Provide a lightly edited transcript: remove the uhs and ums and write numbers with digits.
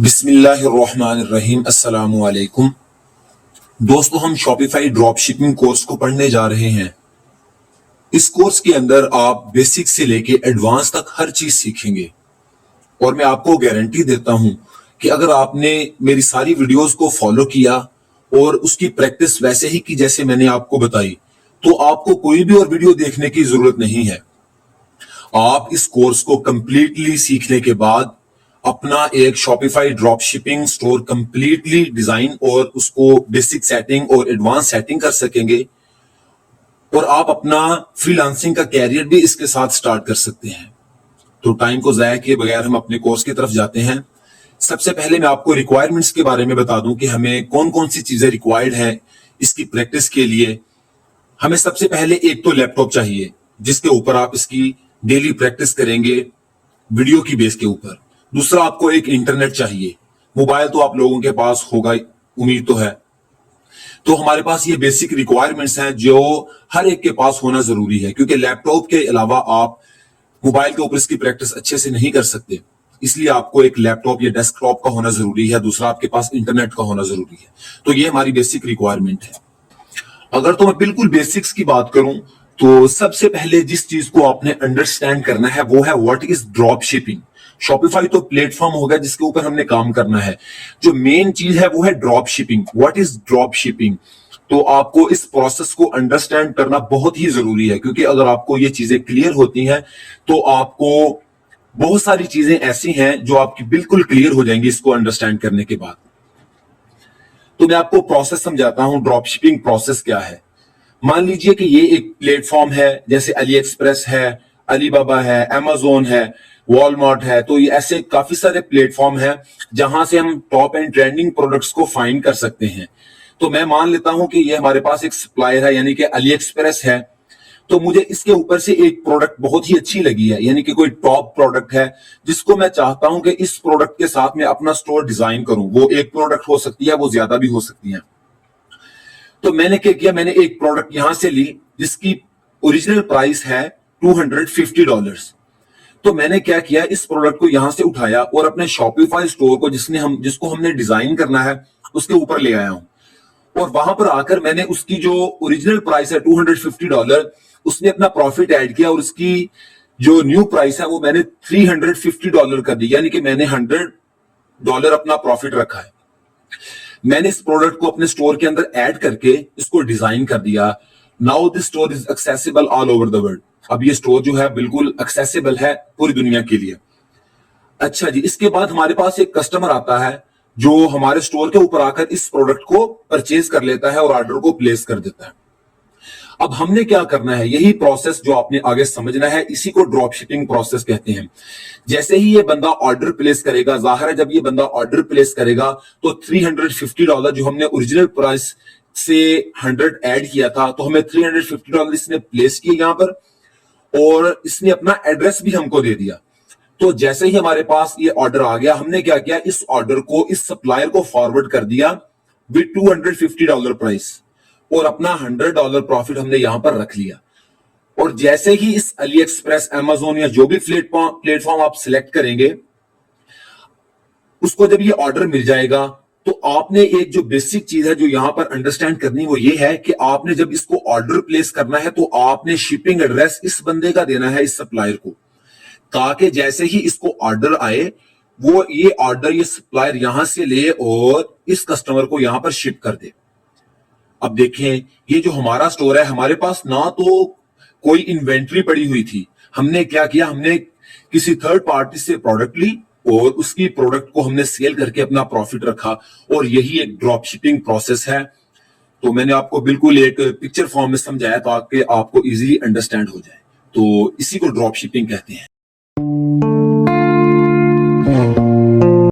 बिस्मिल्लाहिर्रहमानिर्रहीम अस्सलामु अलैकुम। दोस्तों, हम शॉपिफाई ड्रॉप शिपिंग कोर्स को पढ़ने जा रहे हैं। इस कोर्स के अंदर आप बेसिक से लेके एडवांस तक हर चीज सीखेंगे और मैं आपको गारंटी देता हूं कि अगर आपने मेरी सारी वीडियोस को फॉलो किया और उसकी प्रैक्टिस वैसे ही की जैसे मैंने आपको बताई, तो आपको कोई भी और वीडियो देखने की जरूरत नहीं है। आप इस कोर्स को कंप्लीटली सीखने के बाद अपना एक Shopify drop shipping store completely design और उसको बेसिक सेटिंग और एडवांस सेटिंग कर सकेंगे और आप अपना फ्रीलांसिंग का कैरियर भी इसके साथ स्टार्ट कर सकते हैं। तो टाइम को जाया किए बगैर हम अपने कोर्स की तरफ जाते हैं। सबसे पहले मैं आपको रिक्वायरमेंट्स के बारे में बता दूं कि हमें कौन कौन सी चीजें रिक्वायर्ड है इसकी प्रैक्टिस के लिए। हमें सबसे पहले एक तो लैपटॉप चाहिए जिसके ऊपर आप इसकी डेली प्रैक्टिस करेंगे वीडियो की बेस के ऊपर। दूसरा, आपको एक इंटरनेट चाहिए। मोबाइल तो आप लोगों के पास होगा, उम्मीद तो है। तो हमारे पास ये बेसिक रिक्वायरमेंट्स हैं जो हर एक के पास होना जरूरी है, क्योंकि लैपटॉप के अलावा आप मोबाइल के ऊपर इसकी प्रैक्टिस अच्छे से नहीं कर सकते। इसलिए आपको एक लैपटॉप या डेस्कटॉप का होना जरूरी है। दूसरा, आपके पास इंटरनेट का होना जरूरी है। तो ये हमारी बेसिक रिक्वायरमेंट है। अगर तो मैं बिल्कुल बेसिक्स की बात करूं तो सबसे पहले जिस चीज को आपने अंडरस्टैंड करना है वो है what is drop shipping. Shopify तो प्लेटफॉर्म होगा जिसके ऊपर हमने काम करना है। जो मेन चीज है वो है drop shipping. What is drop shipping? तो आपको इस प्रोसेस को अंडरस्टैंड करना बहुत ही जरूरी है, क्योंकि अगर आपको ये चीजें क्लियर होती हैं तो आपको बहुत सारी चीजें ऐसी हैं जो आपकी बिल्कुल क्लियर हो जाएंगी इसको अंडरस्टैंड करने के बाद। तो मैं आपको प्रोसेस समझाता हूं, ड्रॉप शिपिंग प्रोसेस क्या है। मान लीजिए कि ये एक प्लेटफॉर्म है, जैसे अली एक्सप्रेस है, अलीबाबा है, अमेजोन है, वॉलमार्ट है। तो ये ऐसे काफी सारे प्लेटफॉर्म हैं जहां से हम टॉप एंड ट्रेंडिंग प्रोडक्ट्स को फाइंड कर सकते हैं। तो मैं मान लेता हूं कि ये हमारे पास एक सप्लायर है, यानी कि अली एक्सप्रेस है। तो मुझे इसके ऊपर से एक प्रोडक्ट बहुत ही अच्छी लगी है, यानी कि कोई टॉप प्रोडक्ट है जिसको मैं चाहता हूं कि इस प्रोडक्ट के साथ मैं अपना स्टोर डिजाइन करूं। वो एक प्रोडक्ट हो सकती है, वो ज्यादा भी हो सकती है। तो मैंने क्या किया, मैंने एक प्रोडक्ट यहां से ली जिसकी ओरिजिनल प्राइस है $250। तो मैंने क्या किया, इस प्रोडक्ट को यहां से उठाया और अपने शॉपिफाई स्टोर को जिसको हमने डिजाइन करना है उसके ऊपर ले आया हूं। और वहां पर आकर मैंने उसकी जो ओरिजिनल प्राइस है $250, उसने अपना प्रॉफिट ऐड किया और उसकी जो न्यू प्राइस है वो मैंने $350 कर दी, यानी कि मैंने $100 अपना प्रॉफिट रखा है। मैंने इस प्रोडक्ट को अपने स्टोर के अंदर ऐड करके इसको डिजाइन कर दिया। Now this store is accessible all over the world. अब ये स्टोर जो है बिल्कुल एक्सेसिबल है पूरी दुनिया के लिए। अच्छा जी, इसके बाद हमारे पास एक कस्टमर आता है जो हमारे स्टोर के ऊपर आकर इस प्रोडक्ट को परचेज कर लेता है और ऑर्डर को प्लेस कर देता है। अब हमने क्या करना है, यही प्रोसेस जो आपने आगे समझना है, इसी को ड्रॉप शिपिंग प्रोसेस कहते हैं। जैसे ही ये बंदा ऑर्डर प्लेस करेगा, जाहिर है जब ये बंदा ऑर्डर प्लेस करेगा तो $350 जो हमने ओरिजिनल प्राइस से 100 ऐड किया था, तो हमें $350 इसने प्लेस किए यहां पर और इसने अपना एड्रेस भी हमको दे दिया। तो जैसे ही हमारे पास ये ऑर्डर आ गया, हमने क्या किया, इस ऑर्डर को इस सप्लायर को फॉरवर्ड कर दिया विद $250 प्राइस और अपना $100 प्रॉफिट हमने यहां पर रख लिया। और जैसे ही इस अली एक्सप्रेस, अमेजोन या जो भी प्लेटफॉर्म आप सिलेक्ट करेंगे, उसको जब ये ऑर्डर मिल जाएगा तो आपने एक जो बेसिक चीज है जो यहां पर अंडरस्टैंड करनी, वो ये है कि आपने जब इसको ऑर्डर प्लेस करना है तो आपने शिपिंग एड्रेस इस बंदे का देना है, इस सप्लायर को, ताकि जैसे ही इसको ऑर्डर आए वो ये ऑर्डर ये सप्लायर यहां से ले और इस कस्टमर को यहां पर शिप कर दे। अब देखें, ये जो हमारा स्टोर है, हमारे पास ना तो कोई इन्वेंट्री पड़ी हुई थी। हमने क्या किया, हमने किसी थर्ड पार्टी से प्रोडक्ट ली और उसकी प्रोडक्ट को हमने सेल करके अपना प्रॉफिट रखा, और यही एक ड्रॉप शिपिंग प्रोसेस है। तो मैंने आपको बिल्कुल एक पिक्चर फॉर्म में समझाया ताकि आपको इजीली अंडरस्टैंड हो जाए। तो इसी को ड्रॉप शिपिंग कहते हैं।